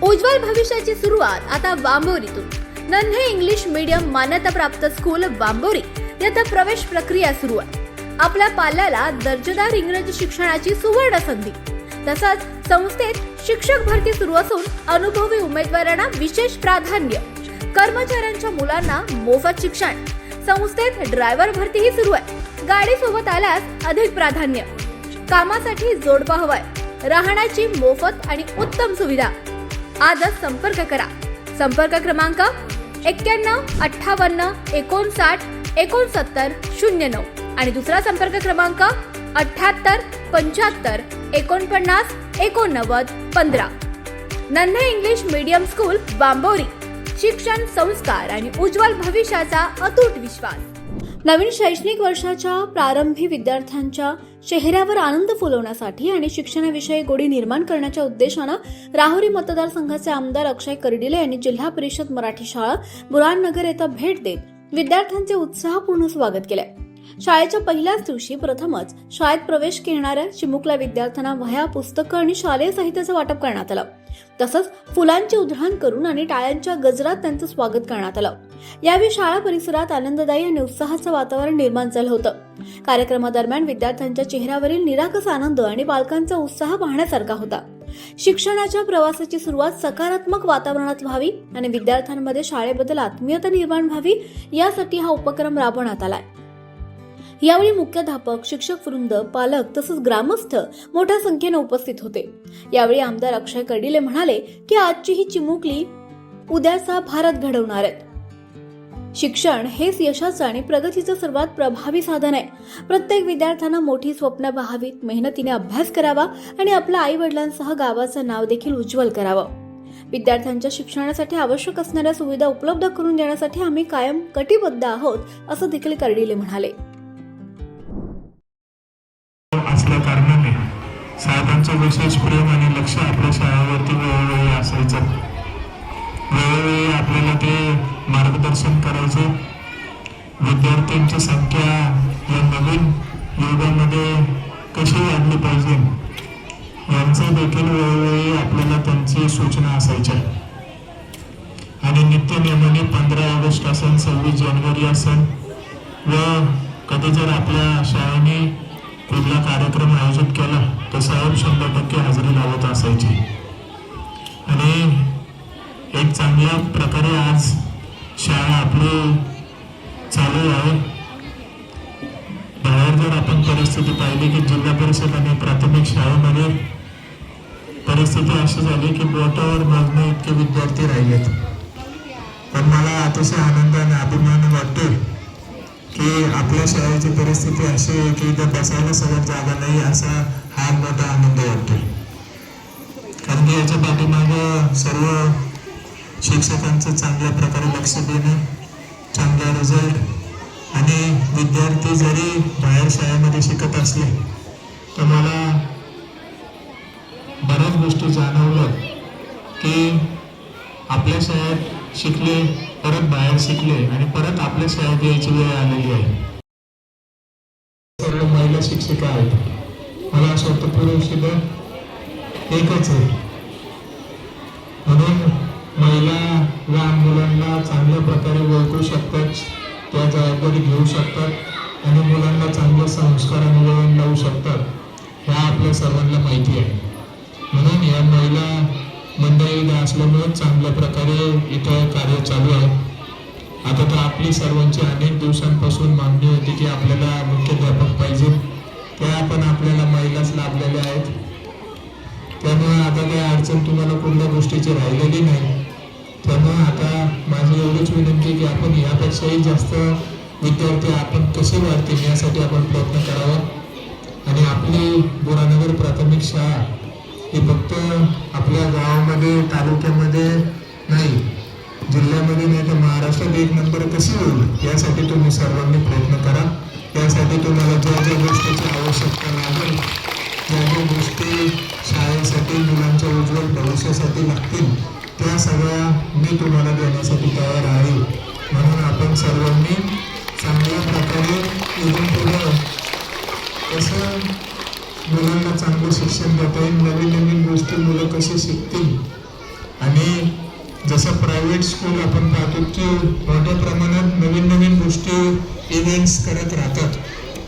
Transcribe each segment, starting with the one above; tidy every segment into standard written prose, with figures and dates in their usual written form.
उज्ज्वल भविष्याची सुरुवात आता वांबोरीतून. नन्हे इंग्लिश मीडियम मान्यताप्राप्त स्कूल वांबोरी येथे प्रवेश प्रक्रिया सुरू आहे. आपल्या पाल्याला दर्जेदार इंग्रजी शिक्षणाची सुवर्ण संधी. तसंच संस्थेत शिक्षक भरती सुरू असून अनुभवी उमेदवारांना विशेष प्राधान्य. कर्मचाऱ्यांच्या मुलांना मोफत शिक्षण. संस्थेत ड्रायव्हर भरतीही सुरू आहे. गाडी सोबत आल्यास अधिक प्राधान्य. कामासाठी जोडपा हवाय. राहण्याची मोफत आणि उत्तम सुविधा. आजच संपर्क करा. संपर्क क्रमांक 91 58 59 69 09 आणि दुसरा संपर्क क्रमांक 78 75 49 89 15. नन्हे इंग्लिश मीडियम स्कूल वांबोरी. शिक्षण, संस्कार आणि उज्ज्वल भविष्याचा अतूट विश्वास. नवीन शैक्षणिक वर्षाच्या प्रारंभी विद्यार्थ्यांच्या चेहऱ्यावर आनंद फुलवण्यासाठी आणि शिक्षणाविषयी गोडी निर्माण करण्याच्या उद्देशानं राहुरी मतदारसंघाचे आमदार अक्षय कर्डिले यांनी जिल्हा परिषद मराठी शाळा बुराननगर येथे भेट देत विद्यार्थ्यांचे उत्साहपूर्ण स्वागत केले. शाळेच्या पहिल्याच दिवशी प्रथमच शाळेत प्रवेश घेणाऱ्या चिमुकल्या विद्यार्थ्यांना वह्या, पुस्तकं आणि शालेय साहित्याचं वाटप करण्यात आलं. तसंच फुलांची उधळण करून आणि टाळ्यांच्या गजरात त्यांचं स्वागत करण्यात आलं. यावेळी शाळा परिसरात आनंददायी आणि उत्साहाचं वातावरण निर्माण झालं होतं. कार्यक्रमादरम्यान विद्यार्थ्यांच्या चेहऱ्यावरील निरागस आनंद आणि पालकांचा उत्साह पाहण्यासारखा होता. शिक्षणाच्या प्रवासाची सुरुवात सकारात्मक वातावरणात व्हावी आणि विद्यार्थ्यांमध्ये शाळेबद्दल आत्मीयता निर्माण व्हावी यासाठी हा उपक्रम राबवण्यात आलाय. यावेळी मुख्याध्यापक, शिक्षक वृंद, पालक तसंच ग्रामस्थ मोठ्या संख्येने उपस्थित होते. यावेळी आमदार अक्षय कर्डिले म्हणाले की आजची ही चिमुकली उद्याचा भारत घडवणार आहेत. शिक्षण हेच यशाचं आणि प्रगतीचं सर्वात प्रभावी साधन आहे. प्रत्येक विद्यार्थ्यांना मोठी स्वप्न पाहावीत, मेहनतीने अभ्यास करावा आणि आपल्या आई वडिलांसह गावाचं नाव देखील उज्ज्वल करावं. विद्यार्थ्यांच्या शिक्षणासाठी आवश्यक असणाऱ्या सुविधा उपलब्ध करून देण्यासाठी आम्ही कायम कटिबद्ध आहोत, असं देखील कर्डिले म्हणाले. असल्या कारणाने साहेबांचं विशेष प्रेम आणि लक्ष आपल्या शाळेवरती वेळोवेळी असायचं. वेळोवेळी आपल्याला ते मार्गदर्शन करायचं. विद्यार्थ्यांची संख्या या नवीन युगामध्ये कशी वाढली पाहिजे यांचं देखील वेळोवेळी आपल्याला त्यांची सूचना असायच्या. आणि नित्यनेमाने 15 ऑगस्ट असेल, 26 जानेवारी असेल व कधी जर आपल्या शाळेने कुठला कार्यक्रम आयोजित केला तर साहेब 100% हजेरी लावत असायची. आणि एक चांगल्या प्रकारे आज शाळा आपली चालू आहे. बाहेर जर आपण परिस्थिती पाहिली की जिल्हा परिषद आणि प्राथमिक शाळेमध्ये परिस्थिती अशी झाली की बोटावर मोजणे इतके विद्यार्थी राहिलेत. पण मला अतिशय आनंद आणि अभिमान वाटतो की आपल्या शाळेची परिस्थिती अशी आहे की इथं बसायला सगळ्यात जागा नाही, असा हा मोठा आनंद वाटतो. कारण की याच्या पाठीमागं सर्व शिक्षकांचं चांगल्या प्रकारे लक्ष देणं, चांगला रिझल्ट आणि विद्यार्थी जरी बाहेर शाळेमध्ये शिकत असले तर मला बऱ्याच गोष्टी जाणवलं की आपल्या शाळेत शिकले, परत बाहेर शिकले आणि परत आपल्या शाळेत यायची वेळ आलेली आहे. सर्व महिला शिक्षिका आहेत. मला असं वाटतं पुरुष एकच आहे. म्हणून महिला लहान मुलांना चांगल्या प्रकारे ओळखू शकतात, त्या जबाबदारी घेऊ शकतात आणि मुलांना चांगले संस्कार आणि वळण लावू शकतात, ह्या आपल्या सर्वांना माहिती आहे. म्हणून या महिला मंडळी असल्यामुळे चांगल्या प्रकारे इथं कार्य चालू आहे. आता तर आपली सर्वांची अनेक दिवसांपासून मागणी होती की आपल्याला मुख्याध्यापक पाहिजे. त्या पण आपल्याला महिलाच लाभलेल्या आहेत. त्यामुळे आता काही अडचण तुम्हाला कुठल्या गोष्टीची राहिलेली नाही. त्यामुळे आता माझी एवढीच विनंती की आपण यापेक्षाही जास्त विद्यार्थी आपण कसे वाढतील यासाठी आपण प्रयत्न करावा. आणि आपली बुरानगर प्राथमिक शाळा ही फक्त आपल्या गावामध्ये, तालुक्यामध्ये नाही, जिल्ह्यामध्ये नाही तर महाराष्ट्रात 1 नंबर कशी होईल यासाठी तुम्ही सर्वांनी प्रयत्न करा. यासाठी तुम्हाला ज्या ज्या गोष्टीची आवश्यकता लागेल, ज्या ज्या गोष्टी शाळेसाठी, मुलांच्या उज्ज्वल भविष्यासाठी लागतील, त्या सगळ्या मी तुम्हाला देण्यासाठी तयार आहे. म्हणून आपण सर्वांनी चांगल्या प्रकारे इथून पुढे कसं मुलांना चांगलं शिक्षण देता येईल, नवीन नवीन गोष्टी मुलं कशी शिकतील आणि जसं प्रायव्हेट स्कूल आपण पाहतो की मोठ्या प्रमाणात नवीन नवीन गोष्टी इव्हेंट्स करत राहतात,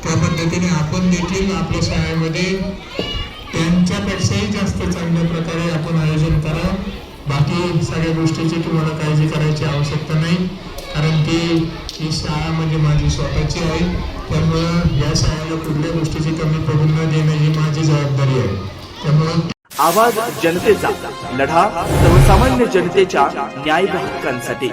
त्या पद्धतीने आपण देखील आपल्या शाळेमध्ये त्यांच्यापेक्षाही जास्त चांगल्या प्रकारे आपण आयोजन करा. बाकी सगळ्या गोष्टीची तुम्हाला काळजी करायची आवश्यकता नाही, कारण की ही शाळा म्हणजे माझी स्वतःची आहे. त्यामुळं या शाळेला कुठल्या गोष्टीची कमी पडून न देणं ही माझी जबाबदारी आहे. त्यामुळं आवाज जनतेचा, लढा सर्वसामान्य जनतेच्या न्याय हक्कांसाठी.